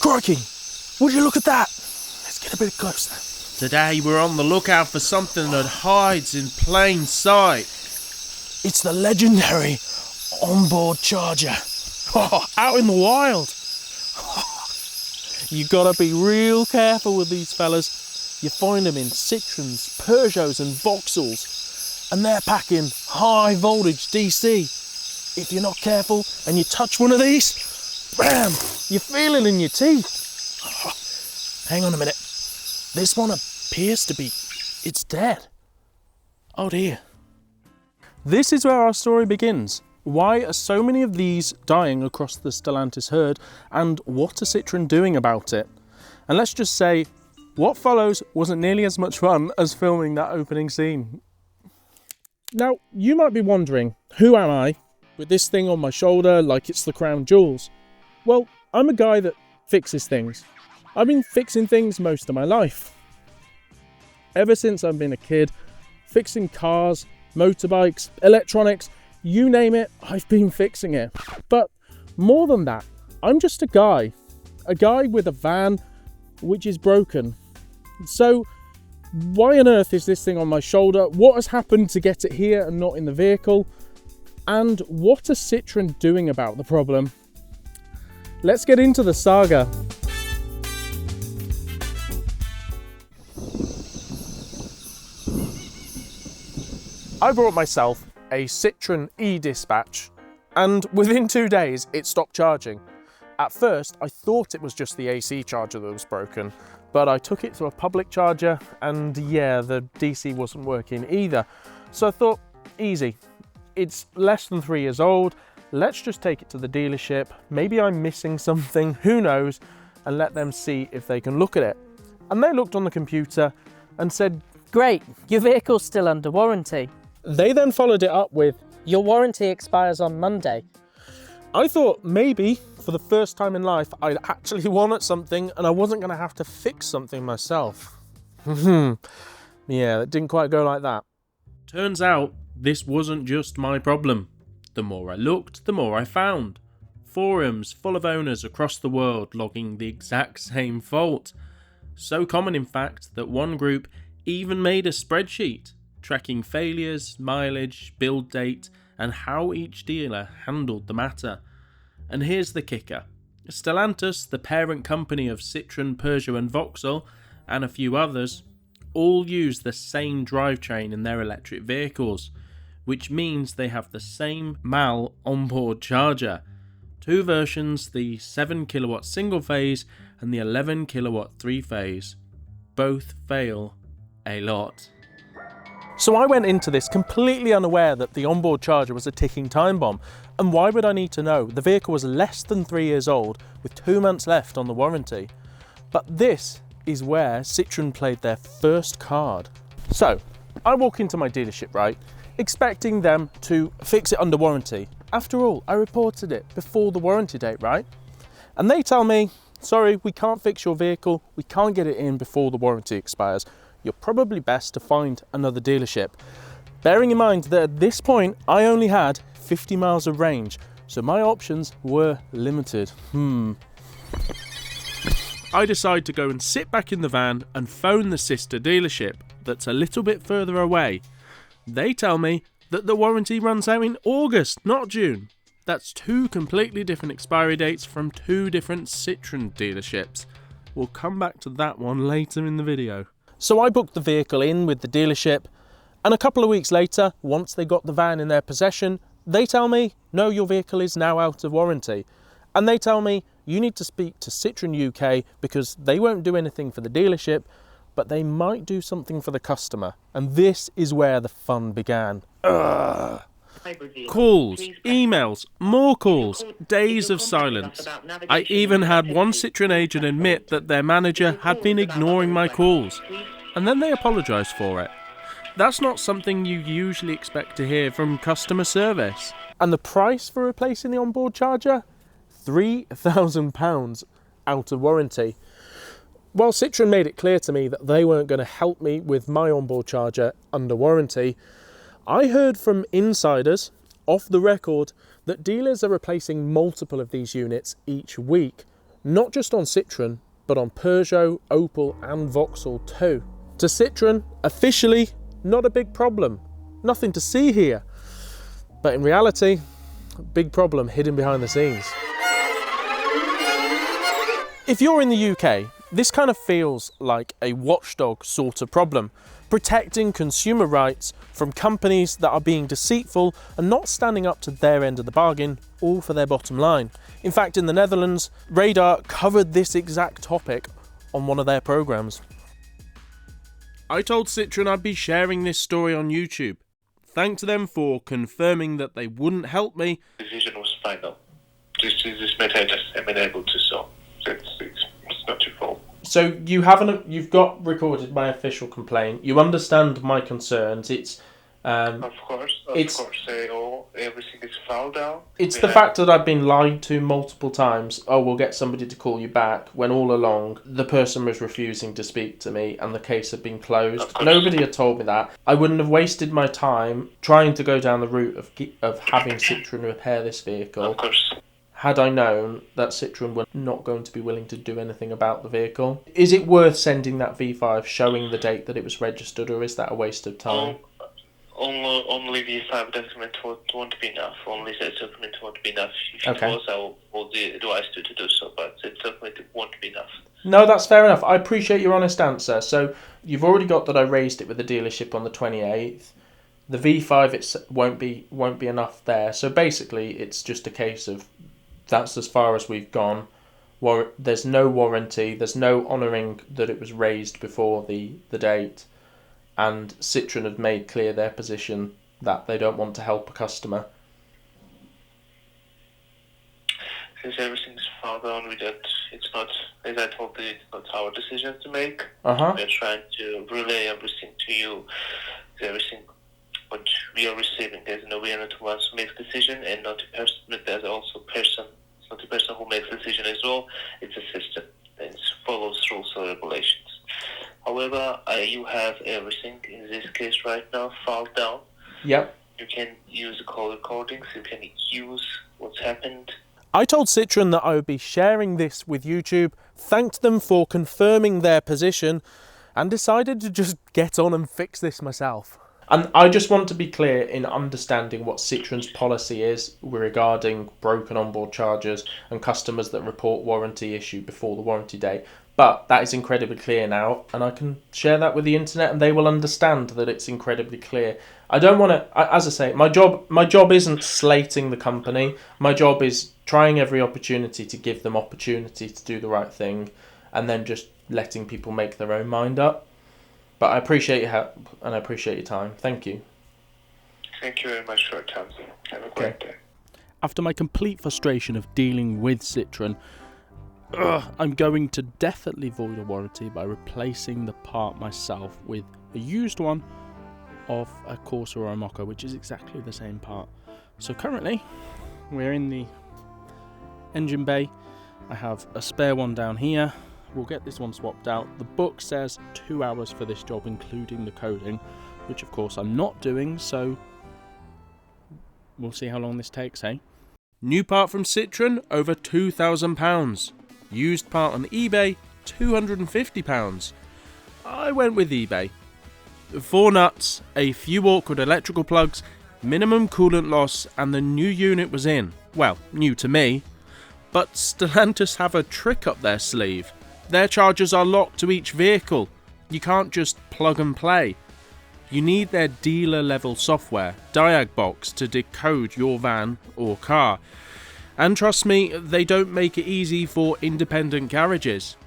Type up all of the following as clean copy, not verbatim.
Crikey, would you look at that? Let's get a bit closer. Today we're on the lookout for something that hides in plain sight. It's the legendary onboard charger. Oh, out in the wild. You gotta be real careful with these fellas. You find them in Citroens, Peugeots and Vauxhalls, and they're packing high voltage DC. If you're not careful and you touch one of these, bam, you feel it in your teeth. Oh, hang on a minute. This one appears to be, it's dead. Oh dear. This is where our story begins. Why are so many of these dying across the Stellantis herd, and what are Citroën doing about it? And let's just say, what follows wasn't nearly as much fun as filming that opening scene. Now, you might be wondering, who am I, with this thing on my shoulder like it's the crown jewels? Well, I'm a guy that fixes things. I've been fixing things most of my life. Ever since I've been a kid, fixing cars, motorbikes, electronics, you name it, I've been fixing it. But more than that, I'm just a guy with a van which is broken. So why on earth is this thing on my shoulder? What has happened to get it here and not in the vehicle? And what are Citroën doing about the problem? Let's get into the saga. I brought myself a Citroen e-dispatch, and within 2 days it stopped charging. At first I thought it was just the AC charger that was broken, but I took it to a public charger and yeah, the DC wasn't working either. So I thought, easy, it's less than 3 years old, let's just take it to the dealership, maybe I'm missing something, who knows, and let them see if they can look at it. And they looked on the computer and said, "Great, your vehicle's still under warranty." They then followed it up with, "Your warranty expires on Monday." I thought maybe for the first time in life I'd actually wanted something and I wasn't going to have to fix something myself. Yeah, it didn't quite go like that. Turns out this wasn't just my problem. The more I looked, the more I found. Forums full of owners across the world logging the exact same fault. So common in fact that one group even made a spreadsheet tracking failures, mileage, build date, and how each dealer handled the matter. And here's the kicker. Stellantis, the parent company of Citroën, Peugeot and Vauxhall, and a few others, all use the same drivetrain in their electric vehicles, which means they have the same MAL onboard charger. Two versions, the 7 kilowatt single phase and the 11 kilowatt 3 phase. Both fail a lot. So I went into this completely unaware that the onboard charger was a ticking time bomb. And why would I need to know? The vehicle was less than 3 years old with 2 months left on the warranty. But this is where Citroën played their first card. So I walk into my dealership, right, expecting them to fix it under warranty. After all, I reported it before the warranty date, right? And they tell me, sorry, we can't fix your vehicle. We can't get it in before the warranty expires. You're probably best to find another dealership. Bearing in mind that at this point, I only had 50 miles of range, so my options were limited. I decide to go and sit back in the van and phone the sister dealership that's a little bit further away. They tell me that the warranty runs out in August, not June. That's 2 completely different expiry dates from 2 different Citroën dealerships. We'll come back to that one later in the video. So I booked the vehicle in with the dealership, and a couple of weeks later, once they got the van in their possession, they tell me, no, your vehicle is now out of warranty. And they tell me, you need to speak to Citroën UK because they won't do anything for the dealership, but they might do something for the customer. And this is where the fun began. Ugh. Calls, emails, more calls, days of silence. I even had one Citroën agent admit that their manager had been ignoring my calls, and then they apologised for it. That's not something you usually expect to hear from customer service. And the price for replacing the onboard charger? £3,000 out of warranty. Well, Citroën made it clear to me that they weren't going to help me with my onboard charger under warranty. I heard from insiders, off the record, that dealers are replacing multiple of these units each week. not just on Citroën, but on Peugeot, Opel and Vauxhall too. To Citroën, officially, not a big problem. Nothing to see here. But in reality, a big problem hidden behind the scenes. If you're in the UK, this kind of feels like a watchdog sort of problem, protecting consumer rights from companies that are being deceitful and not standing up to their end of the bargain, all for their bottom line. In fact, in the Netherlands, Radar covered this exact topic on one of their programs. I told Citroën I'd be sharing this story on YouTube. Thanked them for confirming that they wouldn't help me. The decision was final. This matter I just am unable to solve. It's not your fault. So you've got recorded my official complaint. You understand my concerns. It's Of course, everything is filed down. It's the fact that I've been lied to multiple times. Oh, we'll get somebody to call you back, when all along the person was refusing to speak to me and the case had been closed. Nobody had told me that. I wouldn't have wasted my time trying to go down the route of having Citroën repair this vehicle. Of course. Had I known that Citroën were not going to be willing to do anything about the vehicle. Is it worth sending that V5 showing the date that it was registered, or is that a waste of time? Only V5 document won't be enough. Only that document won't be enough. If Okay. it was, I would advise you to do so, but that document won't be enough. No, that's fair enough. I appreciate your honest answer. So you've already got that I raised it with the dealership on the 28th. The V5 won't be enough there. So basically, it's just a case of that's as far as we've gone. There's no warranty. There's no honouring that it was raised before the date. And Citroën have made clear their position that they don't want to help a customer. Since everything's filed down with that, it's not, as I told you, it's not our decision to make. Uh-huh. We're trying to relay everything to you. Everything what we are receiving, there's no way not one who makes decision, and not a person, but there's also person. It's not the person who makes decision as well. It's a system and it follows rules and regulations. However, you have everything in this case right now filed down. Yep. You can use the call recordings. You can use what's happened. I told Citroën that I would be sharing this with YouTube, thanked them for confirming their position, and decided to just get on and fix this myself. And I just want to be clear in understanding what Citroën's policy is regarding broken onboard chargers and customers that report warranty issue before the warranty date. But that is incredibly clear now, and I can share that with the internet and they will understand that it's incredibly clear. I don't want to, as I say, my job isn't slating the company. My job is trying every opportunity to give them opportunity to do the right thing, and then just letting people make their own mind up. But I appreciate your help and I appreciate your time. Thank you. Thank you very much for your time. Have a great day. After my complete frustration of dealing with Citroën, I'm going to definitely void a warranty by replacing the part myself with a used one of a Corsa or a Mokka, which is exactly the same part. So currently, we're in the engine bay. I have a spare one down here. We'll get this one swapped out. The book says 2 hours for this job, including the coding, which of course I'm not doing, so we'll see how long this takes, eh? New part from Citroën, over £2,000. Used part on eBay, £250. I went with eBay. 4 nuts, a few awkward electrical plugs, minimum coolant loss, and the new unit was in. Well, new to me. But Stellantis have a trick up their sleeve. Their chargers are locked to each vehicle. You can't just plug and play. You need their dealer level software, Diag Box, to decode your van or car. And trust me, they don't make it easy for independent garages.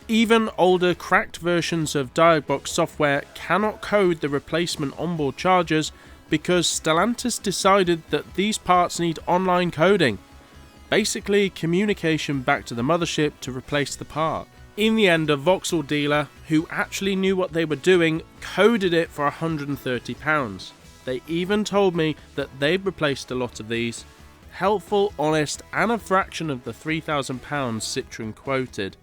Even older cracked versions of Diag Box software cannot code the replacement onboard chargers because Stellantis decided that these parts need online coding. Basically, communication back to the mothership to replace the part. In the end, a Vauxhall dealer, who actually knew what they were doing, coded it for £130. They even told me that they'd replaced a lot of these. Helpful, honest, and a fraction of the £3,000 Citroën quoted.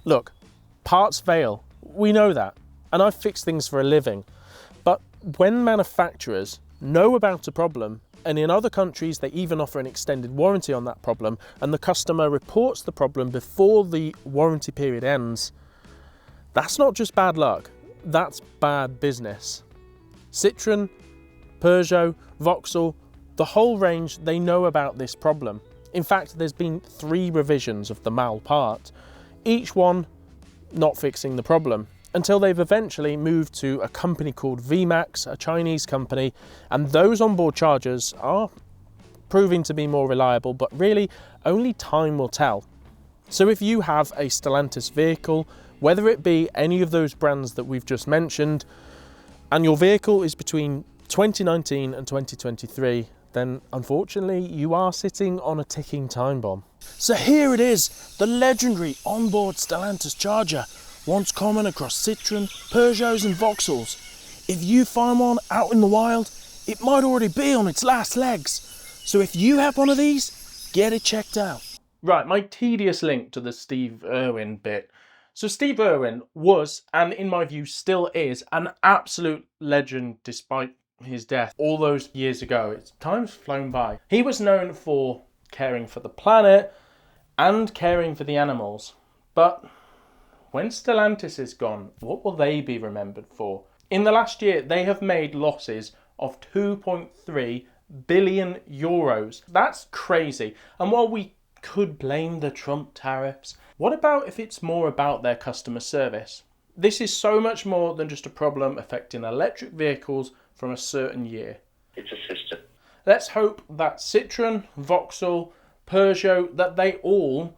Look, parts fail. We know that. And I fix things for a living. But when manufacturers know about a problem And in other countries, they even offer an extended warranty on that problem, and the customer reports the problem before the warranty period ends. That's not just bad luck, that's bad business. Citroen, Peugeot, Vauxhall, the whole range, they know about this problem. In fact, there's been 3 revisions of the mal part, each one not fixing the problem, until they've eventually moved to a company called VMAX, a Chinese company, and those onboard chargers are proving to be more reliable, but really only time will tell. So if you have a Stellantis vehicle, whether it be any of those brands that we've just mentioned, and your vehicle is between 2019 and 2023, then unfortunately you are sitting on a ticking time bomb. So here it is, the legendary onboard Stellantis charger, once common across Citroen, Peugeots and Vauxhalls. If you find one out in the wild, it might already be on its last legs. So if you have one of these, get it checked out. Right, my tedious link to the Steve Irwin bit. So Steve Irwin was, and in my view still is, an absolute legend despite his death all those years ago. Time's flown by. He was known for caring for the planet and caring for the animals. But when Stellantis is gone, what will they be remembered for? In the last year, they have made losses of 2.3 billion euros. That's crazy. And while we could blame the Trump tariffs, what about if it's more about their customer service? This is so much more than just a problem affecting electric vehicles from a certain year. It's a system. Let's hope that Citroen, Vauxhall, Peugeot, that they all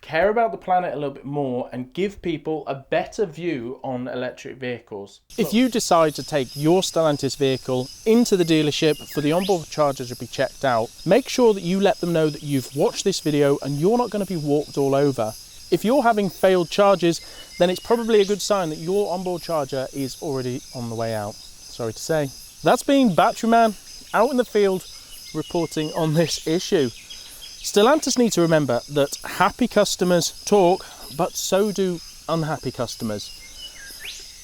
care about the planet a little bit more and give people a better view on electric vehicles. If you decide to take your Stellantis vehicle into the dealership for the onboard charger to be checked out, make sure that you let them know that you've watched this video and you're not going to be walked all over. If you're having failed charges, then it's probably a good sign that your onboard charger is already on the way out. Sorry to say. That's been Battery Man out in the field reporting on this issue. Stellantis need to remember that happy customers talk, but so do unhappy customers.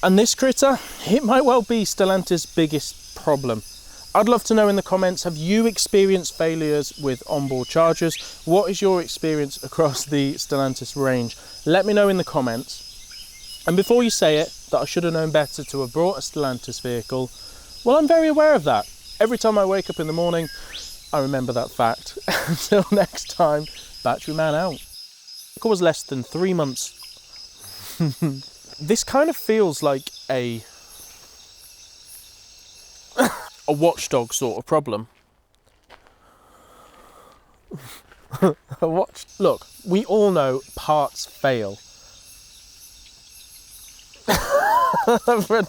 And this critter, it might well be Stellantis' biggest problem. I'd love to know in the comments, have you experienced failures with onboard chargers? What is your experience across the Stellantis range? Let me know in the comments. And before you say it, that I should have known better to have brought a Stellantis vehicle, well, I'm very aware of that. Every time I wake up in the morning, I remember that fact. Until next time, Battery Man out. It was less than 3 months. This kind of feels like a watchdog sort of problem. Look, we all know parts fail.